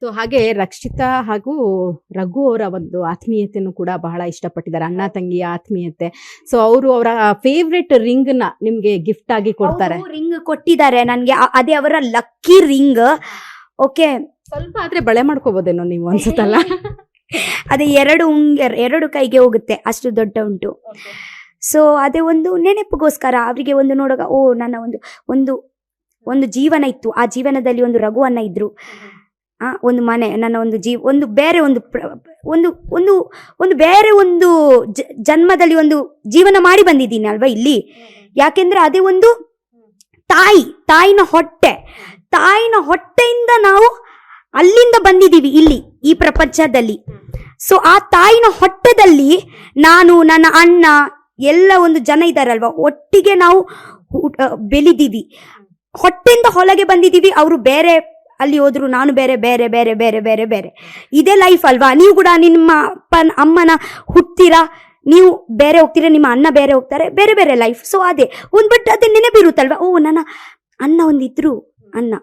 So ಹಾಗೆ ರಕ್ಷಿತಾ ಹಾಗೂ ರಘು ಅವರ ಒಂದು ಆತ್ಮೀಯತೆಯನ್ನು ಕೂಡ ಬಹಳ ಇಷ್ಟಪಟ್ಟಿದ್ದಾರೆ, ಅಣ್ಣ ತಂಗಿಯ ಆತ್ಮೀಯತೆ. ಸೊ ಅವರು ಅವರ ಫೇವ್ರೆಟ್ ರಿಂಗ್ ನ ನಿಮ್ಗೆ ಗಿಫ್ಟ್ ಆಗಿ ಕೊಡ್ತಾರೆ. ರಿಂಗ್ ಕೊಟ್ಟಿದ್ದಾರೆ ನನ್ಗೆ, ಅದೇ ಅವರ ಲಕ್ಕಿ ರಿಂಗ್. ಓಕೆ, ಸ್ವಲ್ಪ ಆದ್ರೆ ಬಳೆ ಮಾಡ್ಕೋಬಹುದೇನೋ ನೀವು ಅನ್ಸುತ್ತಲ್ಲ. ಅದೇ ಎರಡು ಕೈಗೆ ಹೋಗುತ್ತೆ, ಅಷ್ಟು ದೊಡ್ಡ ಉಂಟು. ಸೊ ಅದೇ ಒಂದು ನೆನಪಿಗೋಸ್ಕರ ಅವರಿಗೆ ಒಂದು ನೋಡುವಾಗ, ಓ ನನ್ನ ಒಂದು ಒಂದು ಜೀವನ ಇತ್ತು, ಆ ಜೀವನದಲ್ಲಿ ಒಂದು ರಘು ಅಣ್ಣ ಇದ್ರು, ಒಂದು ಮನೆ, ನನ್ನ ಒಂದು ಬೇರೆ ಒಂದು ಬೇರೆ ಒಂದು ಜನ್ಮದಲ್ಲಿ ಒಂದು ಜೀವನ ಮಾಡಿ ಬಂದಿದ್ದೀನಿ ಅಲ್ವಾ ಇಲ್ಲಿ. ಯಾಕೆಂದ್ರೆ ಅದೇ ಒಂದು ತಾಯಿನ ಹೊಟ್ಟೆಯಿಂದ ನಾವು ಅಲ್ಲಿಂದ ಬಂದಿದ್ದೀವಿ ಇಲ್ಲಿ ಈ ಪ್ರಪಂಚದಲ್ಲಿ. ಸೊ ಆ ತಾಯಿನ ಹೊಟ್ಟೆದಲ್ಲಿ ನಾನು, ನನ್ನ ಅಣ್ಣ ಎಲ್ಲ ಒಂದು ಜನ ಇದ್ದಾರಲ್ವಾ, ಒಟ್ಟಿಗೆ ನಾವು ಬೆಳೆದೀವಿ, ಹೊಟ್ಟೆಯಿಂದ ಹೊರಗೆ ಬಂದಿದ್ದೀವಿ. ಅವರು ಬೇರೆ ಅಲ್ಲಿ ಹೋದ್ರು, ನಾನು ಬೇರೆ ಬೇರೆ ಬೇರೆ ಬೇರೆ ಬೇರೆ ಬೇರೆ. ಇದೇ ಲೈಫ್ ಅಲ್ವಾ. ನೀವು ಕೂಡ ನಿಮ್ಮ ಅಮ್ಮನ ಹುಟ್ತೀರಾ, ನೀವು ಬೇರೆ ಹೋಗ್ತೀರಾ, ನಿಮ್ಮ ಅಣ್ಣ ಬೇರೆ ಹೋಗ್ತಾರೆ, ಬೇರೆ ಬೇರೆ ಲೈಫ್. ಸೊ ಅದೇ ಬಟ್ ಅದೇ ನೆನಪಿರುತ್ತಲ್ವಾ, ಓ ನನ್ನ ಅಣ್ಣ ಒಂದಿದ್ರು, ಅಣ್ಣ